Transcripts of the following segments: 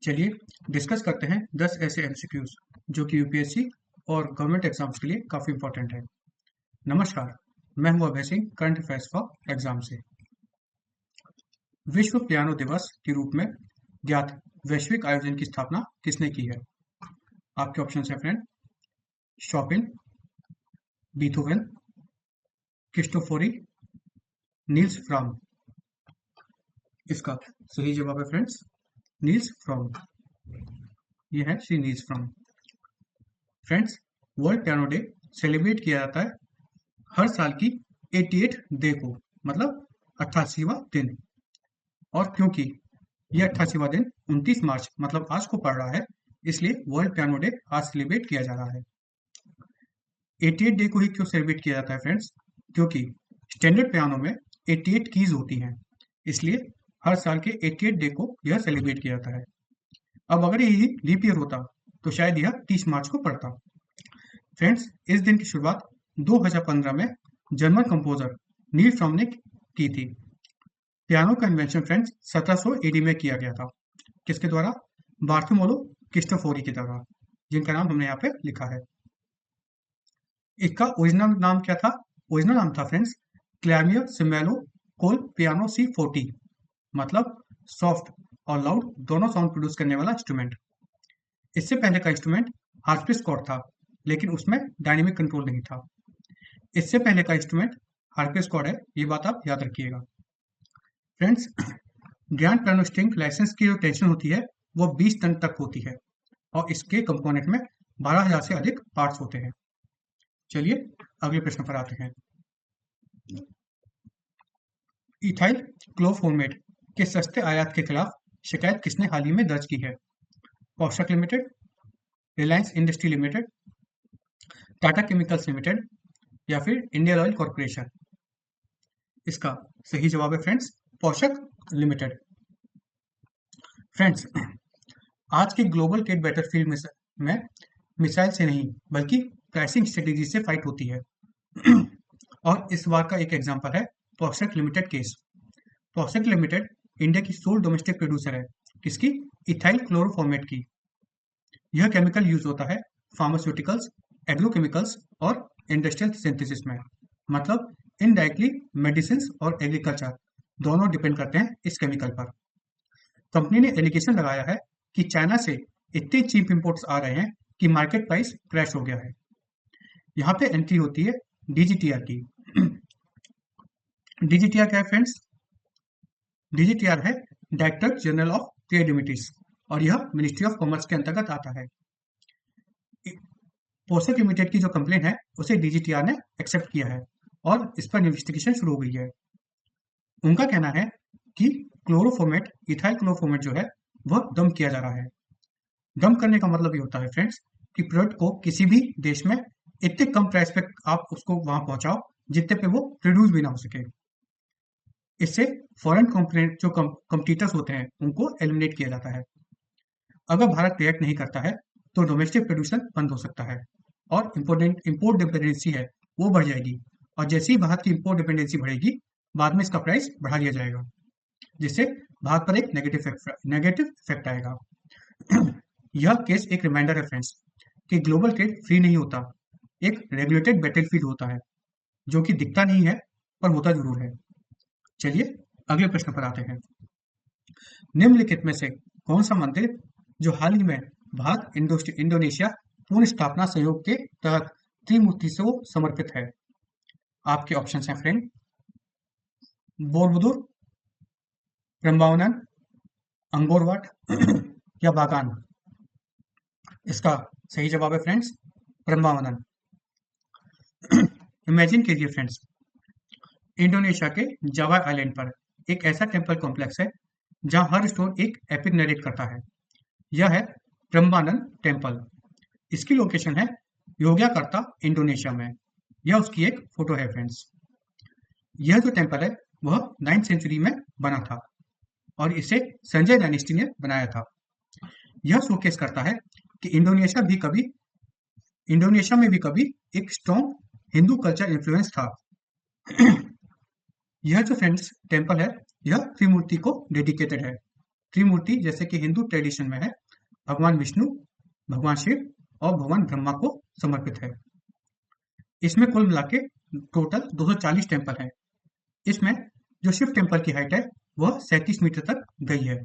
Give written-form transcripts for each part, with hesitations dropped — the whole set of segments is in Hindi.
चलिए डिस्कस करते हैं 10 ऐसे एमसीक्यूज जो कि यूपीएससी और गवर्नमेंट एग्जाम्स के लिए काफ़ी इंपॉर्टेंट है। नमस्कार, मैं हूं Abhay Singh, current affairs for exam से। विश्व पियानो दिवस के रूप में ज्ञात वैश्विक आयोजन की स्थापना किसने की है? आपके ऑप्शन है friend, Chopin, Beethoven, Cristofori, Nils Frahm. इसका सही जवाब है फ्रेंड्स, नील्स फ्रॉम। ये है Shri Nils Frahm. Friends, world piano day celebrate किया जाता है हर साल की 88 डे को, मतलब 88वां दिन। और क्योंकि यह 88वां दिन 29 मार्च मतलब आज को पड़ रहा है, इसलिए वर्ल्ड पियानो डे आज सेलिब्रेट किया जा रहा है। 88 डे को ही क्यों सेलिब्रेट किया जाता है फ्रेंड्स? क्योंकि स्टैंडर्ड पियानो में 88 कीज होती हैं, इसलिए हर साल के 88 डे को यह सेलिब्रेट किया जाता है। अब अगर यही लीप ईयर होता तो शायद यह 30 मार्च को पड़ता। फ्रेंड्स, इस दिन की शुरुआत 2015 में जर्मन कंपोजर नील फ्रॉम ने की थी। पियानो का इन्वेंशन फ्रेंड्स 1700 एडी में किया गया था। किसके द्वारा? बार्थोलोमेव क्रिस्टोफोरी के द्वारा, जिनका नाम हमने यहाँ पे लिखा है। इसका ओरिजिनल नाम क्या था? ओरिजिनल नाम था फ्रेंड्स क्लैमियर सिमेलो कोल पियानो C40, मतलब सॉफ्ट और लाउड दोनों साउंड प्रोड्यूस करने वाला इंस्ट्रूमेंट। इससे पहले का इंस्ट्रूमेंट हार्पिस्कॉर्ड था, लेकिन उसमें डायनेमिक कंट्रोल नहीं था। इससे पहले का इंस्ट्रूमेंट हार्पिस्कॉर्ड है, ये बात आप याद रखिएगा। Friends, grand piano string license की जो टेंशन होती है वो 20 टन तक होती है और इसके कंपोनेंट में 12,000 से अधिक पार्ट्स होते हैं। चलिए अगले प्रश्न पर आते हैं। इथाइल क्लोरोफॉर्मेट के सस्ते आयात के खिलाफ शिकायत किसने हाल ही में दर्ज की है? पोशाक limited, Reliance industry limited, Tata chemicals limited या फिर इंडियन ऑयल कॉर्पोरेशन। इसका सही जवाब है फ्रेंड्स, पोशाक लिमिटेड। फ्रेंड्स, आज के ग्लोबल ट्रेड बैटलफील्ड में मिसाइल से नहीं बल्कि प्राइसिंग स्ट्रेटेजी से फाइट होती है। और इस बार का एक एग्जांपल है पोशाक लिमिटेड केस। पोशाक लिमिटेड इंडिया की सोल डोमेस्टिक प्रोड्यूसर है। किसकी? इथाइल क्लोरोफॉर्मेट की। यह केमिकल यूज होता है फार्मास्यूटिकल्स, एग्रोकेमिकल्स और इंडस्ट्रियल सिंथेसिस में, मतलब इनडायरेक्टली मेडिसिन और एग्रीकल्चर दोनों डिपेंड करते हैं इस केमिकल पर। कंपनी ने एलिगेशन लगाया है कि चाइना से इतने चीप इंपोर्ट्स आ रहे हैं कि मार्केट प्राइस क्रैश हो गया है। यहाँ पे एंट्री होती है डीजीटीआर की। डीजीटीआर क्या है फ्रेंड्स? डीजीटीआर है director general of trade remedies और यह मिनिस्ट्री ऑफ कॉमर्स के अंतर्गत आता है। पोशाक लिमिटेड की जो कंप्लेन है उसे डीजीटीआर ने एक्सेप्ट किया है और इस पर इन्वेस्टिगेशन शुरू हो गई है। उनका कहना है कि क्लोरोफॉर्मेट, इथाइल क्लोरोफॉर्मेट जो है वह डम किया जा रहा है। डम करने का मतलब ये होता है फ्रेंड्स कि प्रोडक्ट को किसी भी देश में इतने कम प्राइस पे आप उसको वहां पहुंचाओ जितने पे वो प्रोड्यूस भी ना हो सके। इससे फॉरेन कंपनी जो कम्पिटिटर्स होते हैं उनको एलिमिनेट किया जाता है। अगर भारत रिएक्ट नहीं करता है तो डोमेस्टिक प्रोड्यूशन बंद हो सकता है और इम्पोर्ट डिपेंडेंसी है वो बढ़ जाएगी। और जैसे ही भारत की इम्पोर्ट डिपेंडेंसी बढ़ेगी, बाद में इसका प्राइस बढ़ा दिया जाएगा, जिससे भारत पर एक नेगेटिव इफेक्ट आएगा। यह केस एक रिमाइंडर है फ्रेंड्स कि ग्लोबल ट्रेड फ्री नहीं होता, एक रेगुलेटेड बैटलफील्ड होता है जो कि दिखता नहीं है पर होता जरूर है। चलिए अगले प्रश्न पर आते हैं। निम्नलिखित में से कौन सा मंदिर जो हाल ही में भारत इंडोनेशिया पूर्ण स्थापना सहयोग के तहत त्रिमूर्ति से समर्पित है? आपके ऑप्शन हैं फ्रेंड, बोरबुदुर, ब्रह्मावनन, अंगोर वाट या बागान। इसका सही जवाब है फ्रेंड्स, ब्रह्मावनन। इमेजिन कीजिए फ्रेंड्स, इंडोनेशिया के जावा आइलैंड पर एक ऐसा टेम्पल कॉम्प्लेक्स है जहां हर स्टोन एक एपिक नरेट करता है। यह है ब्रह्मानंद टेम्पल। इसकी लोकेशन है योग्याकर्ता, इंडोनेशिया में। यह उसकी एक फोटो है फ्रेंड्स। यह जो टेम्पल है वह 9th सेंचुरी में बना था और इसे संजय डायनेस्टी ने बनाया था। यह शोकेस करता है कि इंडोनेशिया में भी कभी एक स्ट्रॉन्ग हिंदू कल्चर इन्फ्लुएंस था। यह जो फ्रेंड्स टेम्पल है यह त्रिमूर्ति को डेडिकेटेड है। त्रिमूर्ति जैसे कि हिंदू ट्रेडिशन में है, भगवान विष्णु, भगवान शिव और भगवान ब्रह्मा को समर्पित है। इसमें कुल मिला के टोटल 240 टेम्पल है। इसमें जो शिव टेम्पल की हाइट है वह 37 मीटर तक गई है।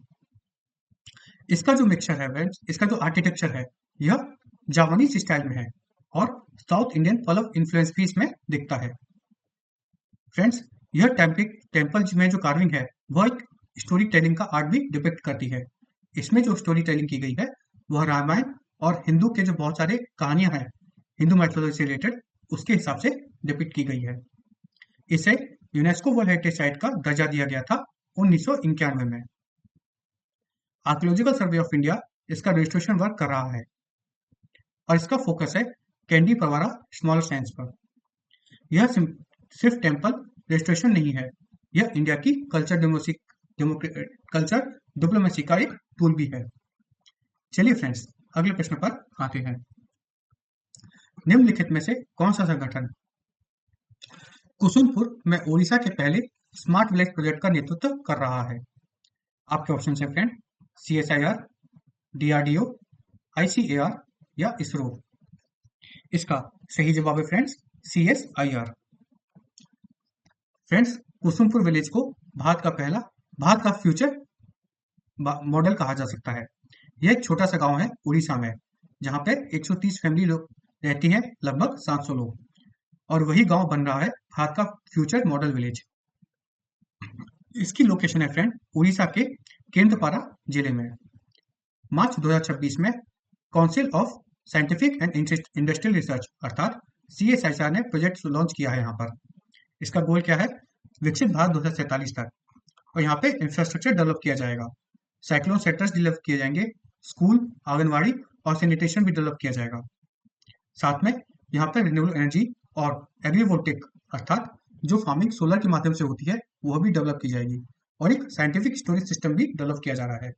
इसका जो मिक्सचर है फ्रेंड्स, इसका जो आर्किटेक्चर है यह जापानीज स्टाइल में है और साउथ इंडियन पलव इन्फ्लुएंस भी इसमें दिखता है। फ्रेंड्स, यह टेम्पल में जो कार्विंग है वह एक स्टोरी टेलिंग का आर्ट भी डिपिक्ट करती है। इसमें जो स्टोरी टेलिंग की गई है वह रामायण और हिंदू के जो बहुत सारे कहानियां हैं हिंदू माइथोलॉजी से रिलेटेड, उसके हिसाब से डिपिक्ट की गई है। इसे यूनेस्को वर्ल्ड हेरिटेज साइट का दर्जा दिया गया था 1991 में। आर्कियोलॉजिकल सर्वे ऑफ इंडिया इसका रजिस्ट्रेशन वर्क कर रहा है और इसका फोकस है कैंडी पवारा स्मॉलर साइंस पर। यह सिर्फ टेम्पल रजिस्ट्रेशन नहीं है, यह इंडिया की कल्चर डिप्लोमेसी का एक टूल भी है। चलिए फ्रेंड्स, अगले प्रश्न पर आते हैं। निम्नलिखित में से कौन सा संगठन कुसुमपुर में ओडिशा के पहले स्मार्ट विलेज प्रोजेक्ट का नेतृत्व कर रहा है? आपके ऑप्शन है फ्रेंड, CSIR, DRDO, ICAR या इसरो। इसका सही जवाब है friends CSIR। Friends, Kusumpur village को भारत का फ्यूचर मॉडल कहा जा सकता है। यह एक छोटा सा गांव है उड़ीसा में, जहां पे 130 फैमिली लोग रहती हैं, लगभग 700 लोग, और वही गांव बन रहा है भारत का फ्यूचर मॉडल विलेज। इसकी लोकेशन है फ्रेंड उड़ीसा के केंद्रपाड़ा जिले में। मार्च 2026 में council of scientific and industrial research अर्थात CSIR ने प्रोजेक्ट लॉन्च किया है यहाँ पर। इसका गोल क्या है? विकसित भारत 2047 तक, और यहाँ पे इंफ्रास्ट्रक्चर डेवलप किया जाएगा, साइक्लोन सेंटर्स डेवलप किए जाएंगे, स्कूल, आंगनवाड़ी और सैनिटेशन भी डेवलप किया जाएगा। साथ में यहाँ पर रिन्यूएबल एनर्जी और एग्रीवोल्टिक अर्थात जो फार्मिंग सोलर के माध्यम से होती है वह भी डेवलप की जाएगी, और एक साइंटिफिक स्टोरेज सिस्टम भी डेवलप किया जा रहा है।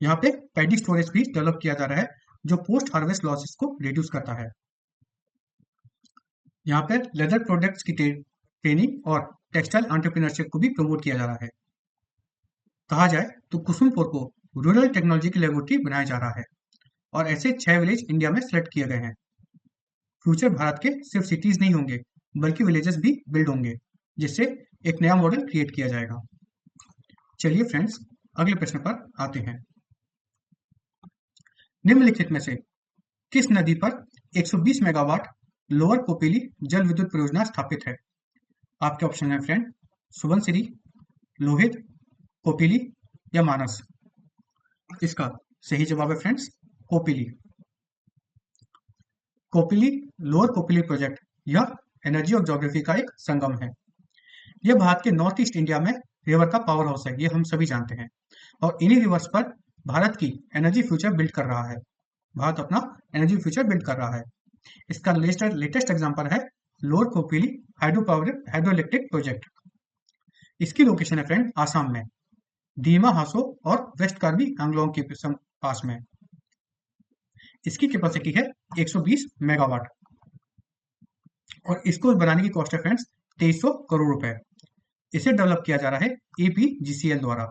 यहाँ पे पैडी स्टोरेज भी डेवलप किया जा रहा है जो पोस्ट हार्वेस्ट लॉसेस को रिड्यूस करता है। यहाँ पे लेदर प्रोडक्ट्स की ट्रेनिंग और टेक्सटाइल एंटरप्रेन्योरशिप को भी प्रमोट किया जा रहा है। कहा जाए तो कुसुमपुर को रूरल टेक्नोलॉजी की लेबोरेटरी बनाया जा रहा है, और ऐसे 6 विलेज इंडिया में सेलेक्ट किए गए हैं। फ्यूचर भारत के सिर्फ सिटीज नहीं होंगे बल्कि विलेजेस भी बिल्ड होंगे, जिससे एक नया मॉडल क्रिएट किया जाएगा। चलिए फ्रेंड्स, अगले प्रश्न पर आते हैं। निम्नलिखित में से किस नदी पर 120 मेगावाट लोअर कोपिली जल विद्युत परियोजना स्थापित है? आपके ऑप्शन है फ्रेंड, सुबनसिरी, लोहित, कोपिली या मानस। इसका सही जवाब है friends Kopili. Kopili lower Kopili project यह एनर्जी और ज्योग्राफी का एक संगम है। यह भारत के नॉर्थ ईस्ट इंडिया में रिवर का पावर हाउस है, ये हम सभी जानते हैं, और इन्हीं रिवर्स पर भारत की एनर्जी फ्यूचर बिल्ड कर रहा है। भारत अपना एनर्जी फ्यूचर बिल्ड कर रहा है। इसका लेटेस्ट एग्जांपल है lower Kopili hydro electric project. इसकी लोकेशन है फ्रेंड आसाम में, दीमा हासो और वेस्ट कार्बी आंगलोंग के पास में। इसकी कैपेसिटी है 120 मेगावाट, और इसको बनाने की कॉस्ट है फ्रेंड्स 2300 करोड़ रुपए। इसे डेवलप किया जा रहा है APGCL द्वारा,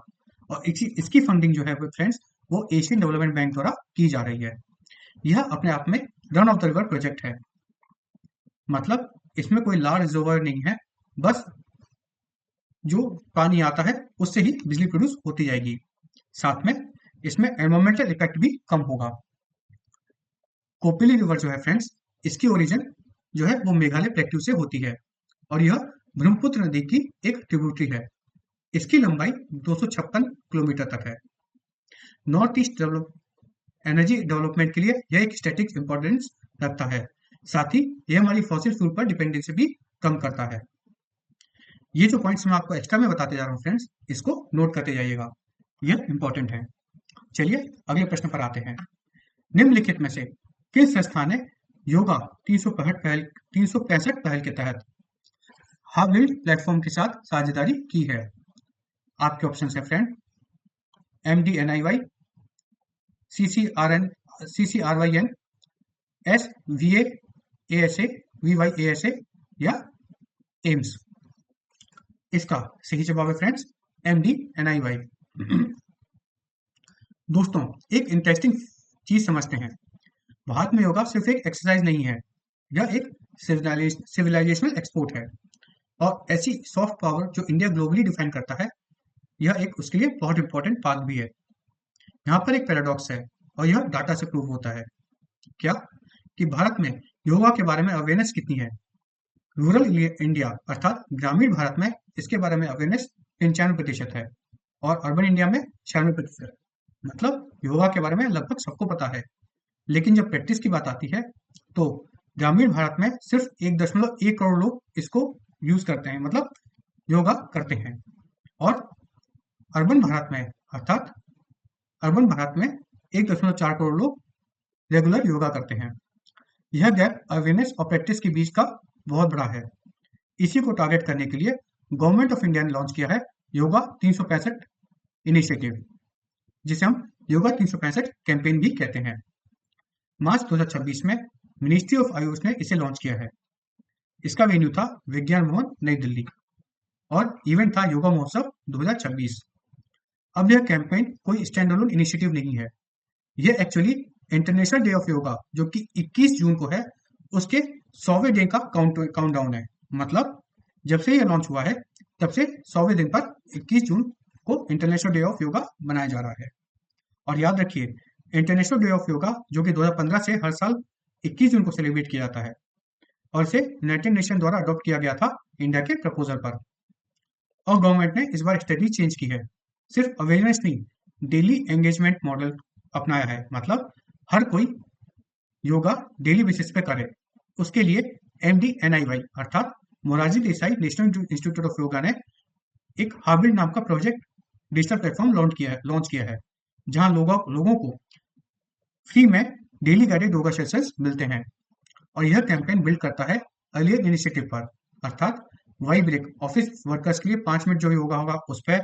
और इसकी फंडिंग जो है फ्रेंड्स वो एशियन डेवलपमेंट बैंक द्वारा की जा रही है। यह अपने आप में run of the river project है, मतलब इसमें कोई लार्ज रिजर्वायर नहीं है, बस जो पानी आता है उससे ही बिजली प्रोड्यूस होती जाएगी। साथ में इसमें एनवायरमेंटल इफेक्ट भी कम होगा। कोपिली रिवर जो है फ्रेंड्स, इसकी ओरिजिन जो है वो मेघालय प्लेट्यू से होती है, और यह ब्रह्मपुत्र नदी की एक ट्रिब्यूटरी है। इसकी लंबाई 256 किलोमीटर तक है। नॉर्थ ईस्ट एनर्जी डेवलपमेंट के लिए यह एक स्टैटिक इंपॉर्टेंस रखता है, साथ ही यह हमारी फॉसिल फ्यूल पर डिपेंडेंसी भी कम करता है। ये जो पॉइंट्स मैं आपको एक्स्ट्रा में बताते जा रहा हूँ फ्रेंड्स, इसको नोट करते जाइएगा, यह इंपॉर्टेंट है। चलिए अगले प्रश्न पर आते हैं। निम्नलिखित में से किस संस्था ने योगा 365 पहल के तहत हाबिल्ड प्लेटफॉर्म के साथ साझेदारी की है? आपके ऑप्शन है friend, MDNIY, CCRYN, SVAASA, VYASA या एम्स। इसका सही जवाब है फ्रेंड्स MDNIY। दोस्तों, एक इंटरेस्टिंग चीज समझते हैं। भारत में योगा सिर्फ एक एक्सरसाइज नहीं है, यह एक सिविलाइजेशनल एक्सपोर्ट है। और ऐसी सॉफ्ट पावर जो इंडिया ग्लोबली डिफाइन करता है, यह एक उसके लिए बहुत इंपॉर्टेंट बात भी है। यहाँ पर एक पैराडॉक्स है और यह डाटा से प्रूव होता है। क्या? कि भारत में योगा के बारे में अवेयरनेस कितनी है। रूरल इंडिया अर्थात ग्रामीण भारत में इसके बारे में अवेयरनेस 95% है और अर्बन इंडिया में 96%। मतलब योगा के बारे में लगभग सबको पता है, लेकिन जब प्रैक्टिस की बात आती है तो ग्रामीण भारत में सिर्फ 1.1 करोड़ लोग इसको यूज करते हैं, मतलब योगा करते हैं। और अर्बन भारत में अर्थात अर्बन भारत में 1.4 करोड़ लोग रेगुलर योगा करते हैं। यह गैप अवेयरनेस और प्रैक्टिस के बीच का बहुत बड़ा है। इसी को टारगेट करने के लिए गवर्नमेंट ऑफ इंडिया ने लॉन्च किया है योगा 365 इनिशिएटिव, जिसे हम योगा 365 कैंपेन भी कहते हैं। मार्च 2026 में मिनिस्ट्री ऑफ आयुष ने इसे लॉन्च किया है। इसका वेन्यू था विज्ञान भवन, नई दिल्ली, और इवेंट था योगा महोत्सव 2026। अब यह कैंपेन कोई स्टैंड अलोन इनिशिएटिव नहीं है, यह actually international day of yoga जो कि 21 जून को है, उसके 100वें डे का काउंटडाउन है। मतलब जब से यह लॉन्च हुआ है तब से 100वें दिन पर 21 जून को इंटरनेशनल डे ऑफ योगा मनाया जा रहा है। और याद रखिए, इंटरनेशनल डे ऑफ योगा जो कि 2015 से हर साल 21 जून को सेलिब्रेट किया जाता है और इसे यूनाइटेड नेशन द्वारा अडॉप्ट किया गया था इंडिया के प्रपोजल पर। और गवर्नमेंट ने इस बार स्ट्रेटजी चेंज की है, सिर्फ अवेयरनेस नहीं, डेली एंगेजमेंट मॉडल अपनाया है। मतलब हर कोई योगा डेली बेसिस पे करे। उसके लिए MDNIY अर्थात Morarji Desai national institute of yoga ने एक हाबिल नाम का प्रोजेक्ट डिजिटल प्लेटफॉर्म लॉन्च किया है, जहां लोगों को फ्री में डेली गाइडेड योगा सेशंस मिलते हैं। और यह कैंपेन बिल्ड करता है अर्लियर इनिशिएटिव पर, अर्थात वाई ब्रेक ऑफिस वर्कर्स के लिए 5 मिनट जो योगा होगा उस पर,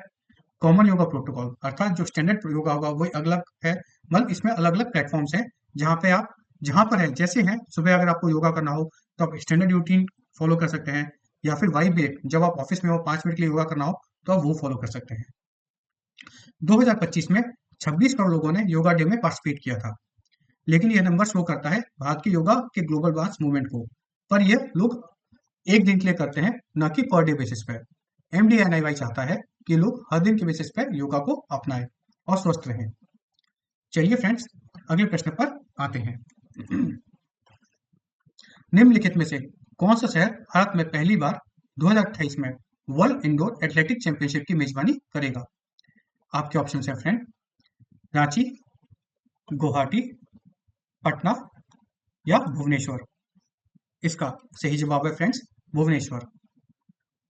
कॉमन योगा प्रोटोकॉल अर्थात जो स्टैंडर्ड योगा होगा वही अलग है। मतलब इसमें अलग अलग प्लेटफॉर्म्स हैं जहाँ पे आप जहाँ पर है जैसे हैं, सुबह अगर आपको योगा करना हो तो आप स्टैंडर्ड रूटीन फॉलो कर सकते हैं, या फिर वाई ब्रेक जब आप ऑफिस में हो 5 मिनट के लिए योगा करना हो तो आप वो फॉलो कर सकते हैं। 2025 में 26 करोड़ लोगों ने योगा डे में पार्टिसिपेट किया था, लेकिन यह नंबर शो करता है भारत की योगा के ग्लोबल मास मूवमेंट को। पर यह लोग एक दिन के लिए करते हैं, न कि पर डे बेसिस पर। MDNIY चाहता है कि लोग हर दिन के बेसिस पर योगा को अपनाएं और स्वस्थ रहें। चलिए फ्रेंड्स, अगले प्रश्न पर आते हैं। निम्नलिखित में से कौन सा शहर भारत में पहली बार 2028 में वर्ल्ड इंडोर एथलेटिक चैंपियनशिप की मेजबानी करेगा? आपके ऑप्शन है फ्रेंड, रांची, गुवाहाटी, पटना या भुवनेश्वर। इसका सही जवाब है फ्रेंड्स, भुवनेश्वर।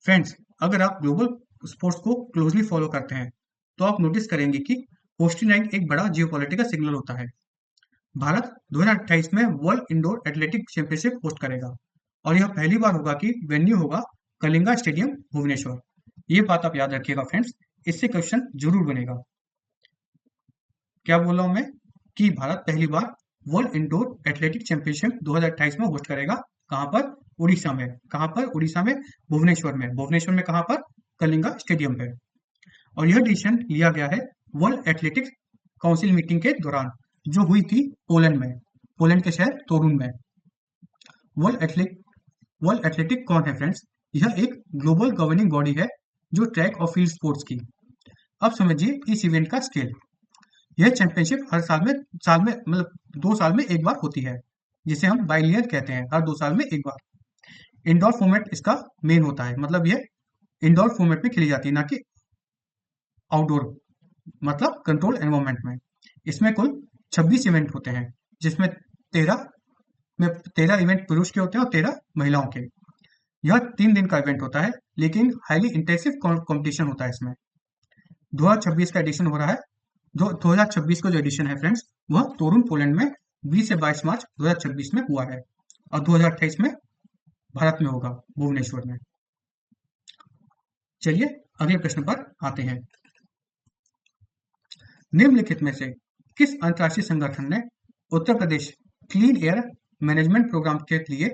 फ्रेंड्स, अगर आप ग्लोबल स्पोर्ट्स को क्लोजली फॉलो करते हैं तो आप नोटिस करेंगे कि होस्टिंग रैंक एक बड़ा जियोपॉलिटिकल सिग्नल होता है। भारत 2028 में world indoor athletic championship host करेगा और यह पहली बार होगा कि वेन्यू होगा कलिंगा स्टेडियम, भुवनेश्वर। ये बात आप याद रखिएगा फ्रेंड्स, इससे क्वेश्चन जरूर बनेगा। क्या बोल रहा हूं मैं कि भारत पहली बार वर्ल्ड इंडोर एथलेटिक चैंपियनशिप 2028 में होस्ट करेगा। कहां पर? उड़ीसा में। कहां पर? उड़ीसा में, भुवनेश्वर में। भुवनेश्वर में कहां पर? कलिंगा स्टेडियम पे। और यह डिसीजन लिया गया है वर्ल्ड एथलेटिक्स काउंसिल मीटिंग के दौरान, जो हुई थी पोलैंड में, पोलैंड के शहर तोरुन में। वर्ल्ड एथलेटिक कौन है फ्रेंड्स? यह एक ग्लोबल गवर्निंग बॉडी है जो ट्रैक और फील्ड स्पोर्ट्स की। अब समझिए इस इवेंट का स्केल। यह चैंपियनशिप हर साल में मतलब 2 साल में एक बार होती है, जिसे हम बाइलियर कहते हैं, हर 2 साल में एक बार। इंडोर फॉर्मेट इसका मेन होता है, मतलब यह इंडोर फॉर्मेट में खेली जाती है, ना कि आउटडोर, मतलब कंट्रोल एनवायरमेंट में। इसमें कुल 26 इवेंट होते हैं, जिसमें 13 इवेंट पुरुष के होते हैं और 13 महिलाओं के। यह 3 दिन का इवेंट होता है, लेकिन हाईली इंटेंसिव कंपटीशन होता है इसमें। 2026 का एडिशन हो रहा है। 2026 का जो एडिशन है फ्रेंड्स, वह तोरुन पोलैंड में 20 से 22 मार्च 2026 में हुआ है और 2028 में भारत में होगा, भुवनेश्वर में। चलिए अगले प्रश्न पर आते हैं। निम्नलिखित में से किस अंतर्राष्ट्रीय संगठन ने Uttar Pradesh clean air management programme के लिए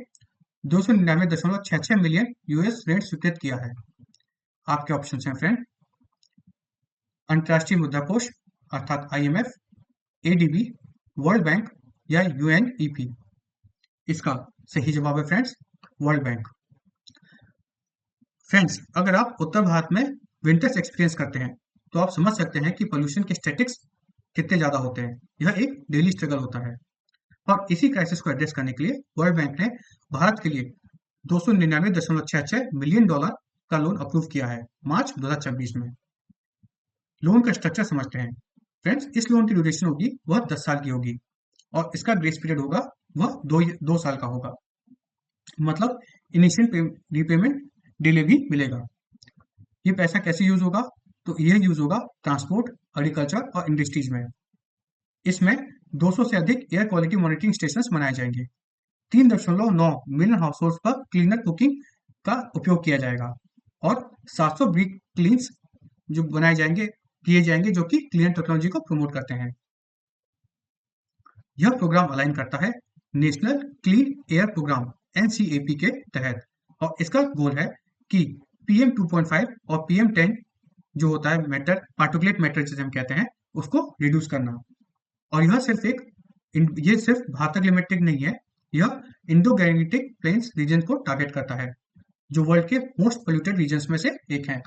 299.66 मिलियन यूएस ऋण स्वीकृत किया है? आपके ऑप्शन हैं फ्रेंड, अंतर्राष्ट्रीय मुद्रा कोष अर्थात IMF, एडीबी, वर्ल्ड बैंक या यूएनईपी? इसका सही जवाब है फ्रेंड्स वर्ल्ड बैंक। फ्रेंड्स, अगर आप उत्तर भारत में विंटर्स एक्सपीरियंस करते हैं तो आप समझ सकते हैं कि पोल्यूशन के स्टैटिक्स कितने ज़्यादा होते हैं। यह एक डेली स्ट्रगल होता है और इसी क्राइसिस को एड्रेस करने के लिए वर्ल्ड बैंक ने भारत के लिए 299.66 मिलियन डॉलर का लोन अप्रूव किया है मार्च 2026 में। लोन का स्ट्रक्चर समझते हैं फ्रेंड्स। इस लोन की ड्यूरेशन होगी वह 10 साल की होगी और इसका ग्रेस पीरियड होगा वह दो साल का होगा। मतलब इनिशियल रीपेमेंट डिले भी मिलेगा। ये पैसा कैसे यूज होगा? तो ये यूज होगा ट्रांसपोर्ट, एग्रीकल्चर और इंडस्ट्रीज में। इसमें 200 से अधिक एयर क्वालिटी मॉनिटरिंग स्टेशन बनाए जाएंगे। 3.9 मिलियन हाउस होल्ड पर क्लीनर कुकिंग का उपयोग किया जाएगा और 700 ब्रिक क्लीन्स जो बनाए जाएंगे किए जाएंगे जो कि क्लीन टेक्नोलॉजी को प्रमोट करते हैं। यह प्रोग्राम अलाइन करता है national clean air program NCAP के तहत और इसका गोल है कि PM 2.5 और PM 10 जो होता है मैटर, पार्टिकुलेट मैटर जिसे हम कहते हैं, उसको रिड्यूस करना। और ये सिर्फ भारत तक लिमिटेड नहीं है, यह इंडो गैंजेटिक प्लेन्स रीजन को टारगेट करता है जो वर्ल्ड के मोस्ट पोल्यूटेड रीजन्स में से एक है।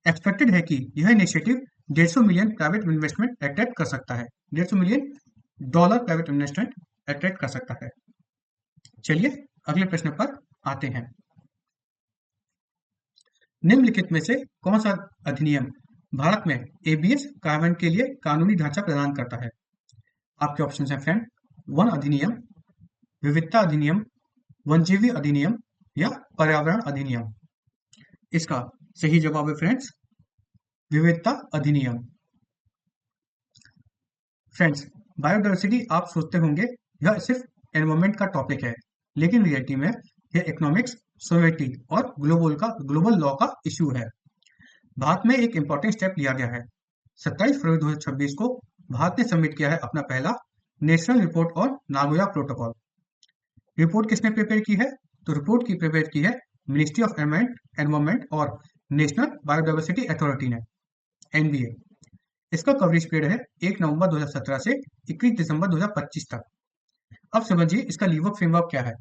एक्सपेक्टेड है कि यह initiative 150 million private investment attract कर सकता है। 150 million dollar private investment attract कर सकता है। चलिए अगले प्रश्न पर आते हैं। निम्नलिखित में से कौन सा अधिनियम भारत में ABS कार्बन के लिए कानूनी ढांचा प्रदान करता है? आपके ऑप्शन है फ्रेंड, वन अधिनियम, विविधता अधिनियम, वन्यजीवी अधिनियम या पर्यावरण अधिनियम। इसका सही जवाब है फ्रेंड्स विविधता अधिनियम। फ्रेंड्स, बायोडाइवर्सिटी आप सोचते होंगे यह सिर्फ एनवायरमेंट का टॉपिक है, लेकिन रियलिटी में यह इकोनॉमिक्स, सोसाइटी और ग्लोबल लॉ का इश्यू है। भारत में एक इंपॉर्टेंट स्टेप लिया गया है। 27 फरवरी 2026 को भारत ने सबमिट किया है अपना पहला नेशनल रिपोर्ट और नागोया प्रोटोकॉल। रिपोर्ट किसने प्रिपेयर की है? तो रिपोर्ट की प्रिपेयर की है मिनिस्ट्री ऑफ एनवायरमेंट और नेशनल बायोडाइवर्सिटी अथॉरिटी ने, NBA। इसका कवरेज पीरियड है 1 नवंबर 2017 से 21 दिसंबर 2025 तक। अब समझिए इसका लीवर फ्रेमवर्क क्या है।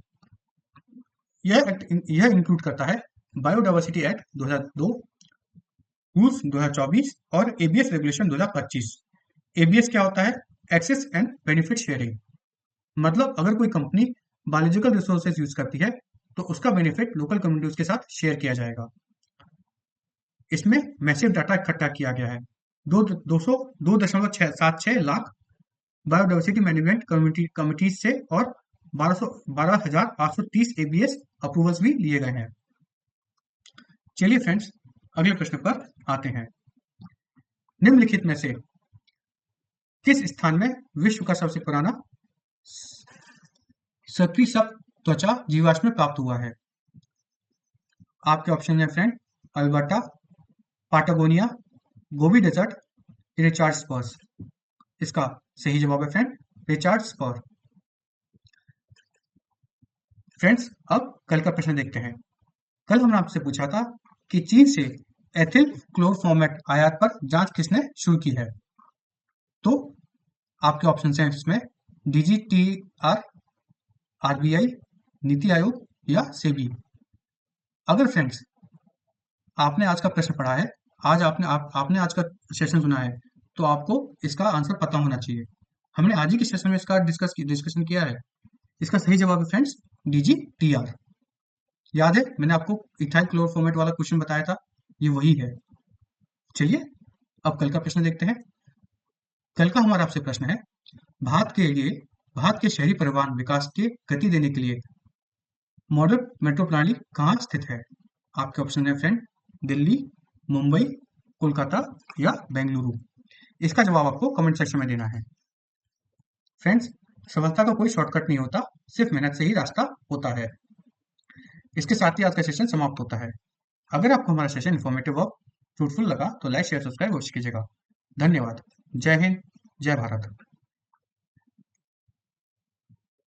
यह इंक्लूड करता है बायोडाइवर्सिटी एक्ट 2002, रूल्स 2024 और ABS रेगुलेशन 2025। ABS क्या होता है? Access and benefit sharing. मतलब अगर कोई कंपनी बायोलॉजिकल रिसोर्सेज यूज करती है तो उसका बेनिफिट लोकल कम्युनिटीज के साथ शेयर किया जाएगा। इसमें मैसिव डाटा इकट्ठा किया गया है। 2.76 लाख बायोडाइवर्सिटी मैनेजमेंट कमिटीज से और 12,830 ABS अप्रूवल्स भी लिए गए हैं। चलिए फ्रेंड्स अगले प्रश्न पर आते हैं। निम्नलिखित में से किस स्थान में विश्व का सबसे पुराना सतृषभ त्वचा जीवाश्म प्राप्त हुआ है? आपके ऑप्शन है friend, Alberta, Patagonia, Gobi desert, Richard Spurs. इसका सही जवाब है फ्रेंड रिचार्ड स्पर। फ्रेंड्स, अब कल का प्रश्न देखते हैं। कल हमने आपसे पूछा था कि चीन से एथिल क्लोरोफॉर्मेट आयात पर जांच किसने शुरू की है? तो आपके ऑप्शन हैं इसमें DGTR, RBI, नीति आयोग या सेबी। अगर फ्रेंड्स आपने आज का प्रश्न पढ़ा है, आपने आज का सेशन सुना है, तो आपको इसका आंसर पता होना चाहिए। हमने आज ही के सेशन में इसका डिस्कशन किया है। इसका सही जवाब है फ्रेंड्स DGTR। याद है मैंने आपको इथाइल क्लोरोफॉर्मेट वाला क्वेश्चन बताया था, ये वही है। चलिए अब कल का प्रश्न देखते हैं। कल का हमारा आपसे प्रश्न है, भारत के शहरी परिवहन विकास के गति देने के लिए मॉडल मेट्रो प्रणाली कहाँ स्थित है? आपके ऑप्शन है फ्रेंड, दिल्ली, मुंबई, कोलकाता या बेंगलुरु। इसका जवाब आपको कमेंट सेक्शन में देना है। फ्रेंड्स, सफलता का कोई शॉर्टकट नहीं होता, सिर्फ मेहनत से ही रास्ता होता है। इसके साथ ही आज का सेशन समाप्त होता है। अगर आपको हमारा सेशन इन्फॉर्मेटिव और फ्रूटफुल लगा तो लाइक, शेयर, सब्सक्राइब अवश्य कीजिएगा। धन्यवाद। जय हिंद, जय भारत।